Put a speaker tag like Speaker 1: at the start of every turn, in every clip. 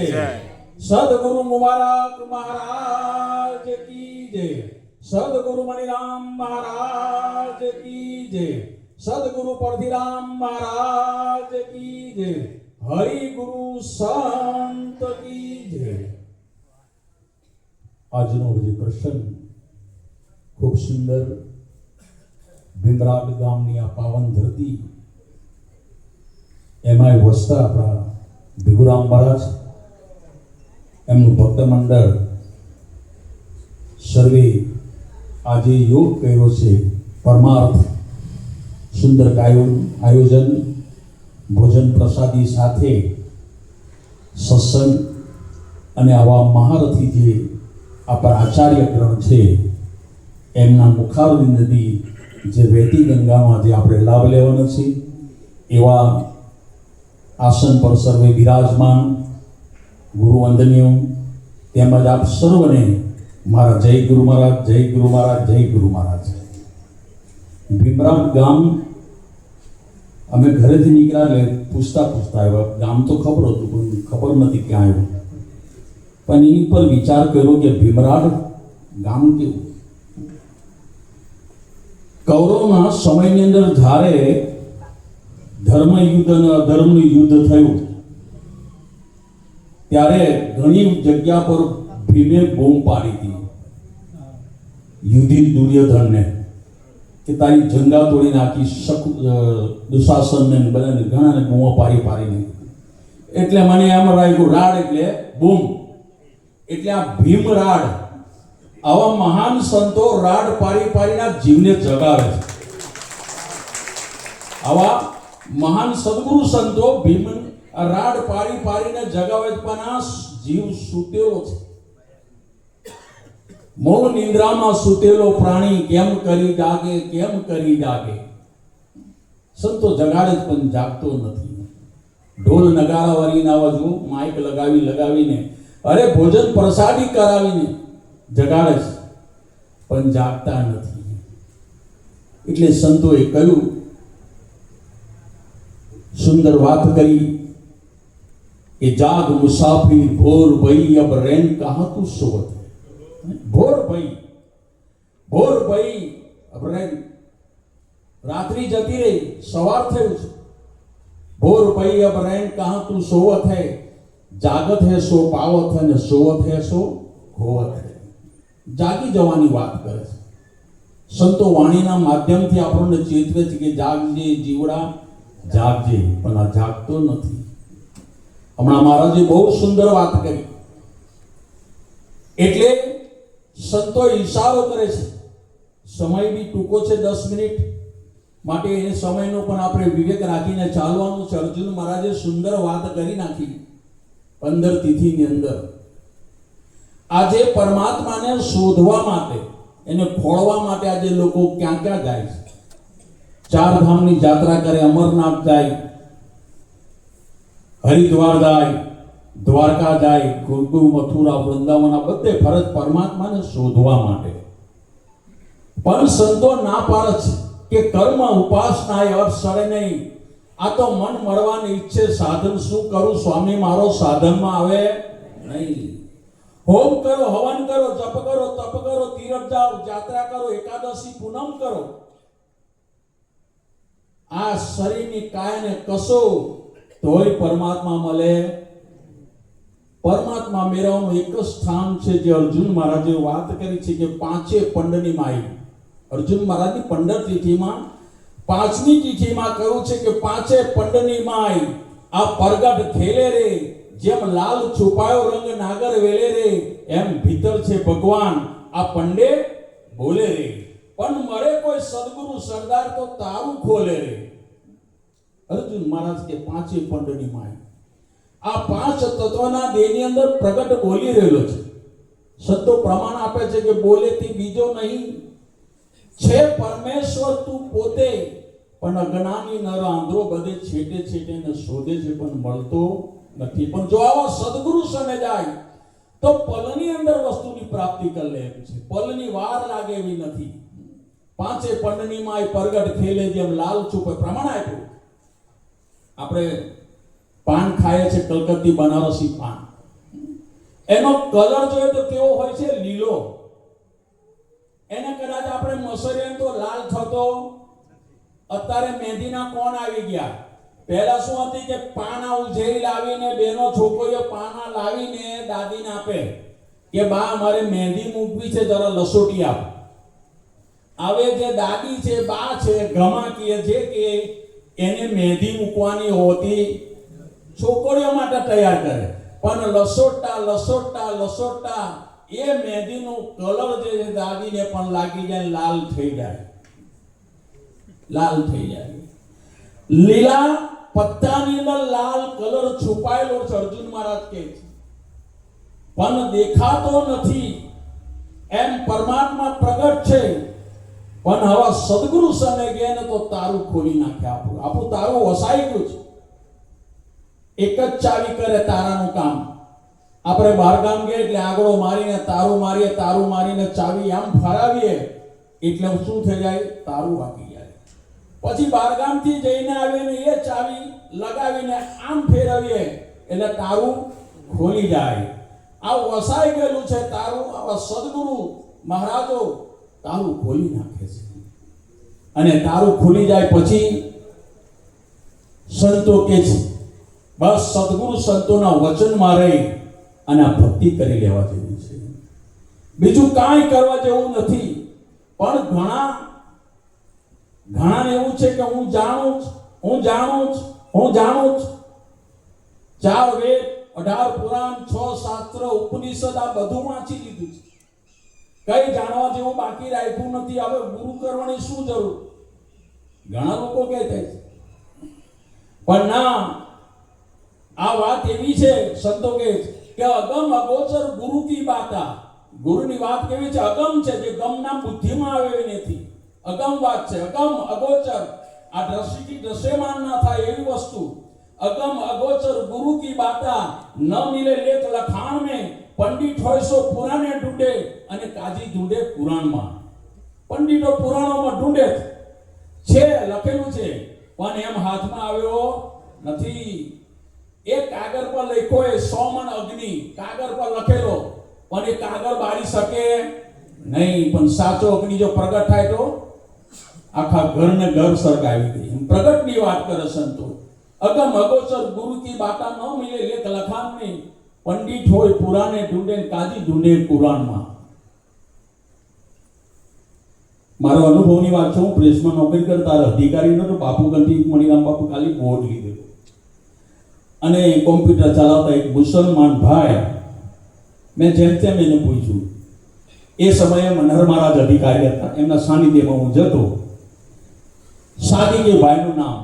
Speaker 1: जय।
Speaker 2: सदगुरु मुबारक महाराज की जय। सदगुरु मणिराम महाराज की जय। सदगुरु परधिराम महाराज की जय। हरि गुरु संत की जय। આજનો જે પ્રસંગ ખૂબ સુંદર ભીમરાડ ગામની આ પાવન ધરતી એમાં વસતા આપણા ભીખુરામ મહારાજ એમનું ભક્ત મંડળ સર્વે આજે યોગ કર્યો છે પરમાર્થ સુંદર આયોજન ભોજન પ્રસાદી સાથે સત્સંગ અને આવા મહારથી જે આપણા આચાર્યગણ છે એમના મુખારવિંદથી જે વહેતી ગંગામાં જે આપણે લાભ લેવાનો છે એવા આસન પર સર્વે વિરાજમાન ગુરુવંદનીય તેમજ આપ સર્વને મારા જય ગુરુ મહારાજ, જય ગુરુ મહારાજ, જય ગુરુ મહારાજ. ભીમરાડ ગામ અમે ઘરેથી નીકળ્યા એટલે પૂછતા આવ્યા. ગામ તો ખબર હતું પણ ખબર નથી ક્યાં આવ્યું. પણ એની પર વિચાર કર્યો કે ભીમરાડ ગામ કેવું. કૌરવના સમયની અંદર જ્યારે ધર્મ યુદ્ધ અને અધર્મનું યુદ્ધ થયું ત્યારે ઘણી જગ્યા પર ભીમે બૂમ પાડી હતી યુધિષ્ઠિર દુર્યોધનને કે તારી જંગા તોડી નાખી. દુશાસનને બધાને ઘણાને બૂમો પાડીને એટલે મને એમ રાખ્યું રાડ એટલે બૂમ એટલે આ ભીમરાડ. આવા મહાન સંતો રાડ પાડીના જીવને જગાવે છે. આવા મહાન સદગુરુ સંતો ભીમ રાડ પાડીને જગાવે પણ આ જીવ સૂતેલો છે. મૌન નિંદ્રામાં સૂતેલો પ્રાણી કેમ કરી જાગે, કેમ કરી જાગે. સંતો જગાડે જ પણ જાગતો નથી. ઢોલ નગારા વાળીને અવાજો માઇક લગાવીને અરે ભોજન પ્રસાદી કરાવીને જગાડે છે પણ જાગતા નથી. એટલે સંતોએ કહ્યું, સુંદર વાત કરી કે જાગ મુસાફિર ભોર ભઈ અબ રૈન કહા તું સોત. ભોર ભઈ અબ રૈન. રાત્રિ જતી રહી, સવાર થયું છે. ભોર ભઈ અબ રૈન કહા તું સોવત હૈ. જાગત હૈ સો પાવત હૈ ને સોવત હૈ સો ખોવત હૈ. જાગી જવાની વાત કરે છે. સંતો વાણીના માધ્યમથી આપણને ચેતવે છે કે જાગજે જીવડા, જાગજે. પણ આ જાગતો નથી. હમણાં મહારાજે બહુ સુંદર વાત કરી. એટલે સંતો ઈશારો કરે છે. સમય બી ટૂંકો છે, 10 મિનિટ માટે એ સમયનો પણ આપણે વિવેક રાખીને ચાલવાનું છે. અર્જુન મહારાજે સુંદર વાત કરી નાખી 15 તિથિની અંદર. આજે પરમાત્માને શોધવા માટે, એને ખોળવા માટે આજે લોકો ક્યાં ક્યાં જાય છે. 4 ધામની યાત્રા કરે, અમરનાથ જાય, હરિદ્વાર જાય, દ્વારકા જાય, ગુરુ મથુરા વૃંદાવન આ બધે ફરજ પરમાત્માને શોધવા માટે. પણ સંતો ના પાડે છે કે કર્મ ઉપાસના એ અર્થ સડે નહીં. આ તો મન મળવાની ઈચ્છે, સાધન શું કરું સ્વામી મારો સાધનમાં આવે નહીં. હોમ કરો, હવન કરો, જપ કરો, તપ કરો, તીરથ જાઓ, યાત્રા કરો, એકાદશી પૂનમ કરો. આ શરીરની કાયાને કસો તોય પરમાત્મા મળે. પરમાત્મા મેળવવાનું એક જ સ્થાન છે જે અર્જુન મહારાજે વાત કરી છે કે 5 પંડની માઈ. અર્જુન મહારાજની 15 તિથિમાં 5મી તિથિમાં કહ્યું છે કે 5 પંડની માઈ આ પરગટ ખેલે રે. જેમ લાલ છુપાયો રંગ નાગર વેલે રે, એમ ભીતર છે ભગવાન આ પંડે બોલે રે. પણ મળે કોઈ સદગુરુ સરદાર તો તારું ખોલે રે. અર્જુન મહારાજ કે 5 પંડની માય આ 5 તત્વના દેહની અંદર પ્રગટ બોલી રહેલો છે. સંતો પ્રમાણ આપે છે કે બોલે તે બીજો નહીં છે પરમેશ્વર તું પોતે. પણ અજ્ઞાની નર આંધળો બધે છેટે ને શોધે છે પણ મળતો નથી. પણ જો આવા સદગુરુ સને જાય તો પલની અંદર વસ્તુની પ્રાપ્તિ કરી લે છે. પલની વાર લાગે એવી નથી. 5 પંડની માય પરગટ ખેલે જેમ લાલ છુપે. પ્રમાણ આપ્યું. આપણે પાન ખાય છે, કલકત્તી બનારસી પાન. એનો કલર જોઈએ તો કેવો હોય છે? લીલો. એને કદાચ આપણે મસરીએ તો લાલ થતો. અત્યારે મહેંદીના કોણ આવી ગયા. પહેલા શું હતી કે પાના ઉઝેરી લાવીને બેનો છોકરીઓ પાના લાવીને દાદીને આપે કે બા મારે મહેંદી મૂકવી છે, જરા લસોટી આપ. હવે જે દાદી છે, બા છે, ગમા કે જે કે એને મહેંદી મૂકવાની હોતી છોકરીઓ માટે તૈયાર કરે, પણ લસોટા એ મહેંદીનો કલર જે છે દાદીને પણ લાગી જાય, લાલ થઈ જાય. લીલા પત્તાની અંદર લાલ કલર છુપાયેલો છે. અર્જુન મહારાજ કહે છે પણ દેખાતો નથી. એમ પરમાત્મા પ્રગટ છે, પણ હવે સદગુરુ સને ગયા ને તો તારું ખોલી નાખે. આપણું તારું વસાઈ ગયું છે. એક જ ચાવી કરે તારાનું કામ. આપણે બહાર ગામ ગયા એટલે આગળો મારીને તારું મારીને ચાવી આમ ફરાવીએ એટલે શું થઈ જાય? તારું વાગી જાય. પછી બહારગામથી જઈને આવીને એ ચાવી લગાવીને આમ ફેરવીએ એટલે તારું ખોલી જાય. આ વસાઈ ગયેલું છે તારું. આવા સદગુરુ મહારાજો તારું ખોલી નાખે છે. અને તારું ખુલી જાય પછી સંતો કે છે બસ સદગુરુ સંતોના વચનમાં રહી અને આ ભક્તિ કરી લેવા જેવી છે. બીજું કાંઈ કરવા જેવું નથી. પણ ઘણા એવું છે કે હું જાણું છું. 4 વેદ, 18 પુરાણ, 6 શાસ્ત્ર, ઉપનિષદ આ બધું વાંચી લીધું છે. કઈ જાણવા જેવું બાકી રાખ્યું નથી. હવે ગુરુ કરવાની શું જરૂર? ઘણા લોકો કહેતા છે. પણ ના, આ વાત એવી છે સંતો કહે કે અગમ અગોચર ગુરુ કી બાતા. ગુરુની વાત કેવી છે? અગમ છે, જે ગમના બુદ્ધિમાં આવે એવી નથી. અગમ વાત છે. અગમ અગોચર, આ દ્રષ્ટિથી દ્રશ્યમાન ના થાય એવી વસ્તુ. અગમ અગોચર ગુરુ કી બાતા ન મિલે લેખ લખાણ में. પંડિત હોય સો પુરાણે ઢૂંઢે અને કાજી ઢૂંઢે પુરાણમાં. પંડિતો પુરાણોમાં ઢૂંઢે છે, લખેલું છે, પણ એમ હાથમાં આવ્યો નથી. એક કાગળ પર લખ્યો એ 100 મણ અગ્નિ કાગળ પર લખેલો, પણ એ કાગળ બાળી શકે નહીં. પણ સાચો અગ્નિ જો પ્રગટ થાય તો આખા ઘરને ઘર સળગાવી દે. પ્રગટની વાત કરે સંતો. અગમ અગોચર ગુરુ કી બાતા ન મિલે લેખ લખાણ में. પંડિત હોય પુરાણે ઢૂંઢે, કાજી ઢૂંઢે પુરાણમાં. મારો અનુભવની વાત છે. હું પ્રેસમાં નોકરી કરતા અધિકારી નતો. બાપુ ગંધી મણિરામ બાપુ ખાલી બોર્ડ લીધેલું અને કોમ્પ્યુટર ચલાવતા એક મુસલમાન ભાઈ. મેં જેમ તેમ એને પૂછ્યું. એ સમયે મનહર મહારાજ અધિકારી હતા. એમના સાનિધ્યમાં હું જતો. સાદી કે ભાઈનું નામ.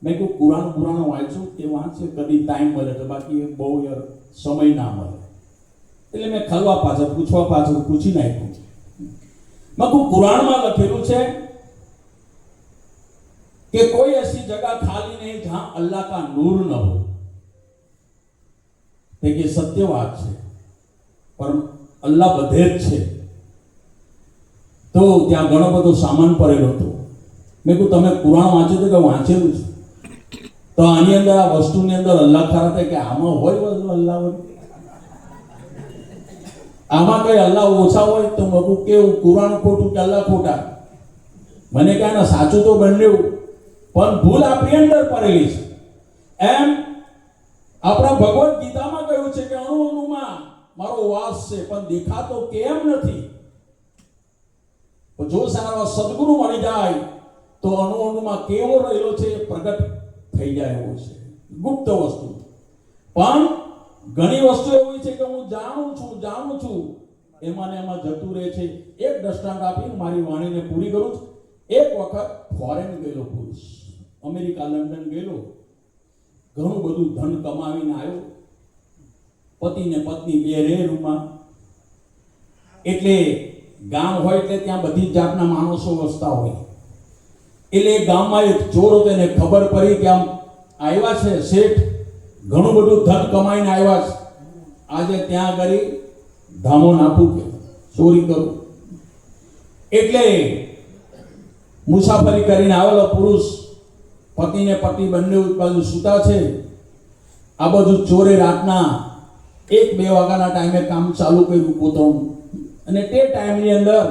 Speaker 2: મેં કહ્યું પુરાણ વાંચ્યું કે વાંચે કદી ટાઈમ મળે તો, બાકી બહુ યાર સમય ના મળે. એટલે મેં પૂછવા પાછળ પૂછી નાખ્યું. મેં કહ્યું પુરાણમાં લખેલું છે कि कोई ऐसी जगह खाली नहीं जहां अल्लाह का नूर न हो. देखिए सत्य बात है, पर अल्लाह બધે જ છે. તો ત્યાં ઘણો બધો સામાન પડેલો હતો. મેં કહ્યું તમે કુરાન વાંચ્યું તો કે વાંચેલું છે. તો આની અંદર આ વસ્તુની અંદર અલ્લાહ ખરા થાય કે આમાં હોય વસ્તુ અલ્લાહ હોય? આમાં કઈ અલ્લાહ ઓછા હોય? તો મેં કહ્યું કેવું કુરાન ખોટું કે અલ્લાહ ખોટા? મને કહે ના સાચું તો બન્યું, પણ ભૂલ આપણી અંદર પડેલી છે. એમ આપણા ભગવદ ગીતામાં કહ્યું છે કે અણુમાં મારો વાસ છે, પણ દેખાતો કેમ નથી? જો સારા સદગુરુ મળી જાય તો અણુમાં કેવો રહેલો છે પ્રગટ થઈ જાય એવો છે. ગુપ્ત વસ્તુ. પણ ઘણી વસ્તુ એવી છે કે હું જાણું છું એમાં જતું રહે છે. એક દ્રષ્ટાંત આપીને મારી વાણીને પૂરી કરું છું. એક વખત ફોરેન ગયેલો પુરુષ, અમેરિકા લંડન ગયેલો, ઘણું બધું ધન કમાવીને આવ્યો. પતિ ને પત્ની બે રહે રૂમમાં. એટલે ગામ હોય એટલે ત્યાં બધી જાતના માણસો વસતા હોય. એટલે ગામમાં એક ચોર હતો, એને ખબર પડી કે આમ આવ્યા છે શેઠ, ઘણું બધું ધન કમાઈને આવ્યા છે, આજે ત્યાં કરી ધામો નાખું કે ચોરી કરું. એટલે મુસાફરી કરીને આવેલો પુરુષ, પતિ ને પતિ બંને બાજુ સૂતા છે. આ બધું ચોરે રાતના 1-2 વાગ્યાના ટાઈમે કામ ચાલુ કર્યું કોતરણનું, અને તે ટાઈમની અંદર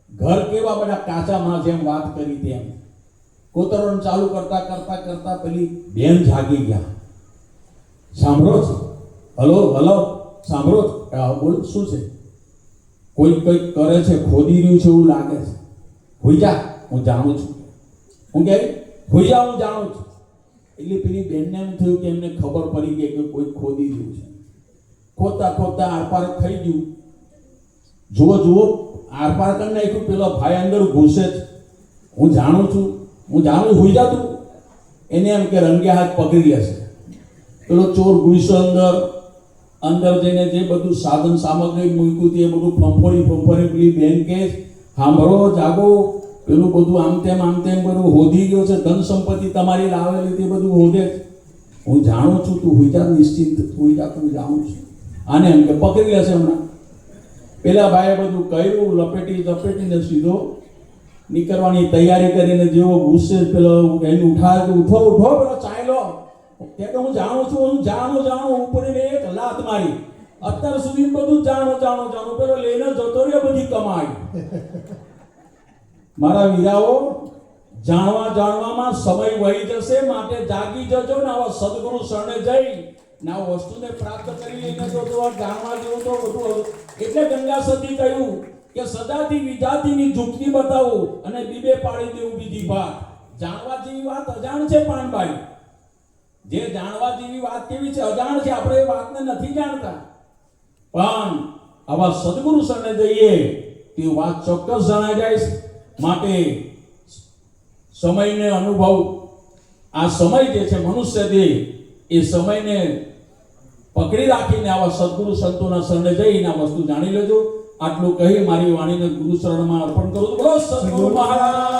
Speaker 2: ઘર કેવા બધા કાચામાં જેમ વાત કરી તેમ કોતરણ ચાલુ કરતા કરતા કરતા પેલી બેન જાગી ગયા. સાંભળો છો? હલો હલો, સાંભળો છો? હા બોલ, શું છે? કોઈ કંઈક કરે છે, ખોદી રહ્યું છે એવું લાગે છે. હોઈ જા, હું જાણું છું. હું કહે હોઈ જા, હું જાણું છું. એટલે પેલી બેનને એમ થયું કે એમને ખબર પડી ગઈ કે કોઈ ખોદી રહ્યું છે. ખોદતા ખોદતા આરપાર થઈ ગયું. જુઓ જુઓ, આરપાર કરી નાખ્યું. પેલો ભાઈ અંદર ઘૂસે છે. હું જાણું છું, હું જાણું. હોઈ જા તું. એને એમ કે રંગ્યા હાથ પકડી લેશે. પેલો ચોર ઘૂસ્યો અંદર. અંદર જઈને જે બધું સાધન સામગ્રી મૂક્યું તે બધું ફંફોડી પેલી બેન કે સાંભળો, જાગો, પેલું બધું આમ તેમ બધું હોધી ગયો છે. ધન સંપત્તિ તમારી લાવેલી તે બધું હોધે છે. હું જાણું છું, તું હોઈ જા, નિશ્ચિત હોઈ જા, તું જાણું છું. આને એમ કે પકડી લેશે હમણાં. પેલા ભાઈએ બધું કર્યું, લપેટીને સીધો નીકળવાની તૈયારી કરીને જેવો ગુસ્સે પેલો એને ઉઠાવે કે ઉઠો પેલો ચાલ્યો. કે હું જાણું છું, હું જાણું ઉપરીને એક લાત મારી. અત્યાર સુધી બધું જાણું પેલો લઈને જતો રહ્યો બધી કમાઈ. મારા વીરાઓ, જાણવામાં સમય વહી જશે, માટે જાગી જજો ને આવા સદગુરુ શરણે જઈ ને આ વસ્તુને પ્રાપ્ત કરી લઈને જો તો જાણવા જેવું તો બધું. એટલે ગંગા સતી કહ્યું કે સદાથી વિજાતિની ઝૂંટણી બતાવું અને બીબે પાડી દેવું બીજી વાત. જાણવા જેવી વાત અજાણ છે પાનભાઈ. જે જાણવા જેવી વાત કેવી છે? અજાણ છે. આપણે એ વાતને નથી જાણતા, પણ આવા સદગુરુ શરણે જઈએ તે વાત ચોક્કસ જણાઈ જાય છે. માટે સમયને અનુભવ, આ સમય જે છે મનુષ્ય દેહ, એ સમયને પકડી રાખીને આવા સદગુરુ સંતોના શરણે જઈને આ વસ્તુ જાણી લેજો. આટલું કહી મારી વાણીને ગુરુ શરણમાં અર્પણ કરું. બોલો સદગુરુ મહારાજ.